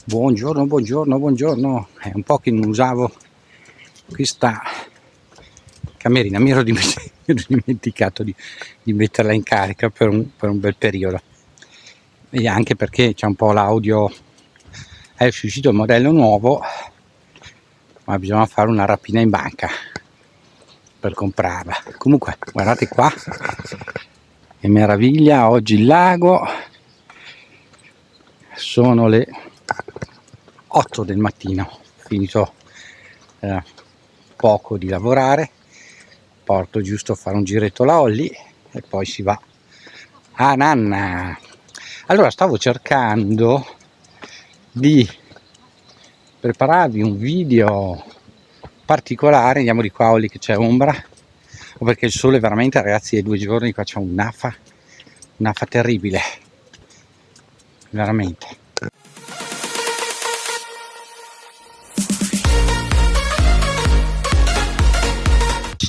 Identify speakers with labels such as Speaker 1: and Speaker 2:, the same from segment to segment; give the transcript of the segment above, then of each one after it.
Speaker 1: Buongiorno, buongiorno, buongiorno. È un po' che non usavo questa camerina, mi ero dimenticato di metterla in carica per un bel periodo. E anche perché c'è un po' l'audio, è uscito il modello nuovo, ma bisogna fare una rapina in banca per comprarla. Comunque, guardate qua, che meraviglia, oggi il lago, sono le 8 del mattino, finito poco di lavorare, porto giusto a fare un giretto la Olli e poi si va a nanna. Allora stavo cercando di prepararvi un video particolare, andiamo di qua Olli che c'è ombra, o perché il sole veramente, ragazzi, è 2 giorni qua c'è un'afa terribile, veramente.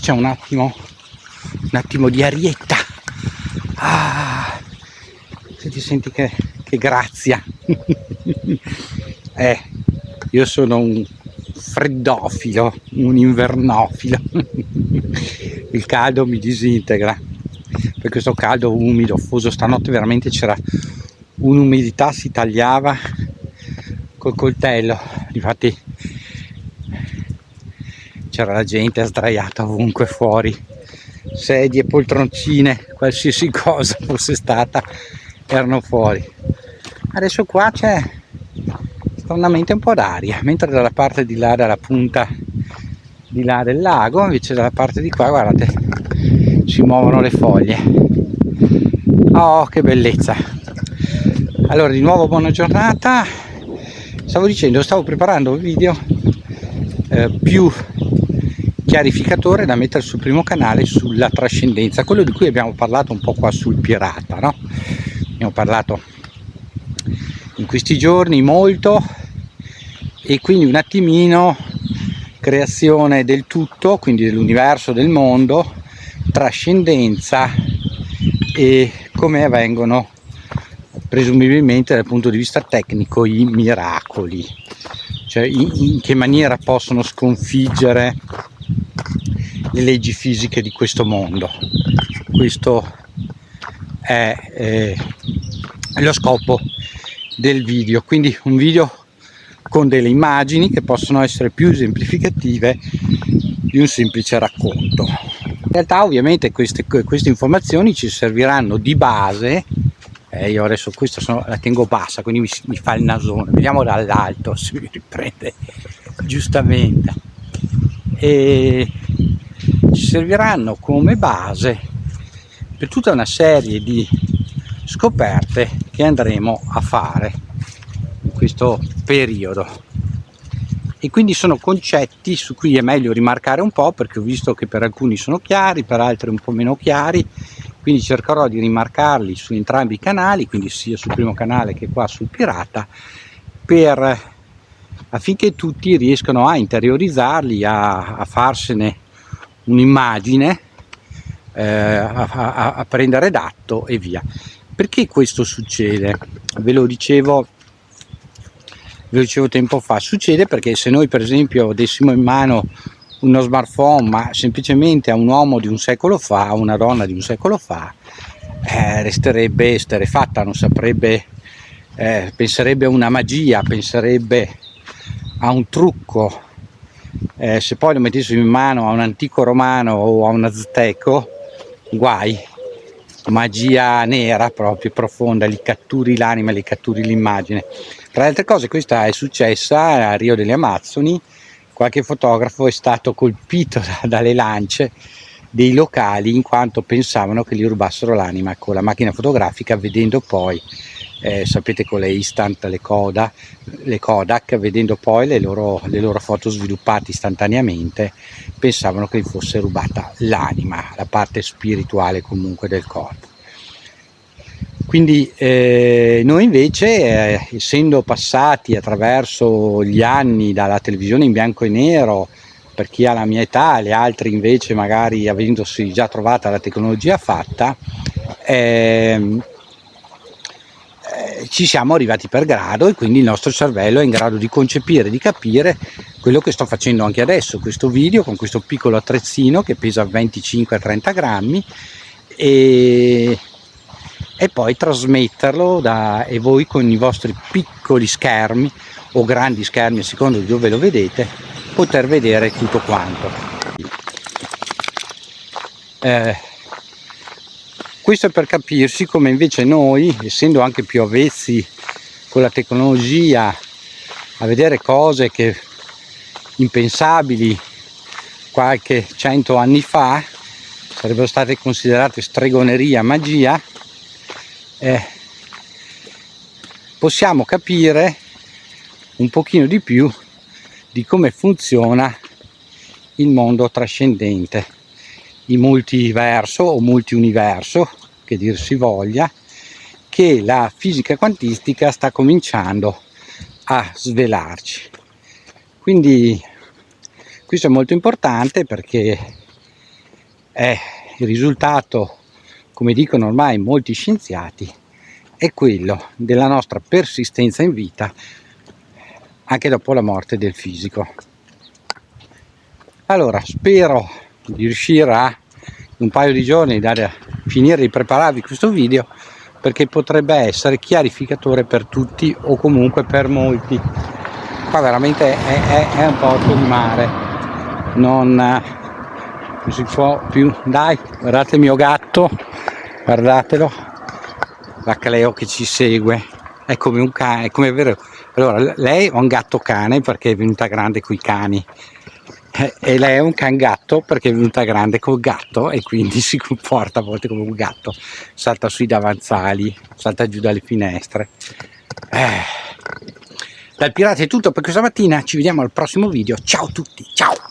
Speaker 1: C'è un attimo di arietta. Se ti senti che grazia. Io sono un freddofilo, un invernofilo. Il caldo mi disintegra, per questo caldo umido, fuso. Stanotte veramente c'era un'umidità, si tagliava col coltello, infatti c'era la gente sdraiata ovunque fuori, sedie, poltroncine, qualsiasi cosa fosse stata, erano fuori. Adesso qua c'è stranamente un po' d'aria, mentre dalla parte di là, dalla punta di là del lago, invece dalla parte di qua, guardate, si muovono le foglie. Oh, che bellezza! Allora, di nuovo buona giornata. Stavo preparando un video più chiarificatore da mettere sul primo canale sulla trascendenza, quello di cui abbiamo parlato un po' qua sul pirata, no? Abbiamo parlato in questi giorni molto, e quindi un attimino creazione del tutto, quindi dell'universo, del mondo, trascendenza e come avvengono presumibilmente dal punto di vista tecnico i miracoli, cioè in che maniera possono sconfiggere le leggi fisiche di questo mondo. Questo è lo scopo del video, quindi un video con delle immagini che possono essere più esemplificative di un semplice racconto. In realtà ovviamente queste informazioni ci serviranno di base. Io adesso questa la tengo bassa, quindi mi fa il nasone, vediamo dall'alto se mi riprende giustamente, e ci serviranno come base per tutta una serie di scoperte che andremo a fare in questo periodo, e quindi sono concetti su cui è meglio rimarcare un po', perché ho visto che per alcuni sono chiari, per altri un po' meno chiari, quindi cercherò di rimarcarli su entrambi i canali, quindi sia sul primo canale che qua sul pirata, affinché tutti riescano a interiorizzarli, a farsene un'immagine, a prendere d'atto e via. Perché questo succede? Ve lo dicevo tempo fa, succede perché se noi per esempio dessimo in mano uno smartphone, ma semplicemente a un uomo di un secolo fa, a una donna di un secolo fa, resterebbe esterrefatta, non saprebbe, penserebbe a una magia, penserebbe a un trucco. Se poi lo mettessimo in mano a un antico romano o a un azteco, guai, magia nera proprio profonda, li catturi l'anima, li catturi l'immagine. Tra le altre cose questa è successa a Rio delle Amazzoni. Qualche fotografo è stato colpito dalle lance dei locali in quanto pensavano che gli rubassero l'anima con la macchina fotografica, vedendo poi, sapete, con le instant, le Kodak, vedendo poi le loro foto sviluppate istantaneamente, pensavano che gli fosse rubata l'anima, la parte spirituale comunque del corpo. Quindi noi invece, essendo passati attraverso gli anni dalla televisione in bianco e nero, per chi ha la mia età, e gli altri invece magari avendosi già trovata la tecnologia fatta, ci siamo arrivati per grado e quindi il nostro cervello è in grado di concepire, di capire quello che sto facendo anche adesso, questo video con questo piccolo attrezzino che pesa 25-30 grammi e poi trasmetterlo e voi con i vostri piccoli schermi o grandi schermi a seconda di dove lo vedete poter vedere tutto quanto. Questo è per capirsi come invece noi, essendo anche più avvezzi con la tecnologia a vedere cose che impensabili qualche 100 anni fa sarebbero state considerate stregoneria, magia, possiamo capire un pochino di più di come funziona il mondo trascendente, il multiverso o multiuniverso, che dir si voglia, che la fisica quantistica sta cominciando a svelarci. Quindi questo è molto importante perché è il risultato, come dicono ormai molti scienziati, è quello della nostra persistenza in vita anche dopo la morte del fisico. Allora, spero di riuscire a in un paio di giorni a finire di prepararvi questo video, perché potrebbe essere chiarificatore per tutti o comunque per molti. Qua veramente è un porto di mare, non si può più. Dai, guardate il mio gatto, guardatelo, la Cleo che ci segue, è come un cane, è come vero. Allora, lei è un gatto cane perché è venuta grande coi cani, e lei è un can gatto perché è venuta grande col gatto e quindi si comporta a volte come un gatto, salta sui davanzali, salta giù dalle finestre. Dal Pirata è tutto per questa mattina, ci vediamo al prossimo video, ciao a tutti, ciao!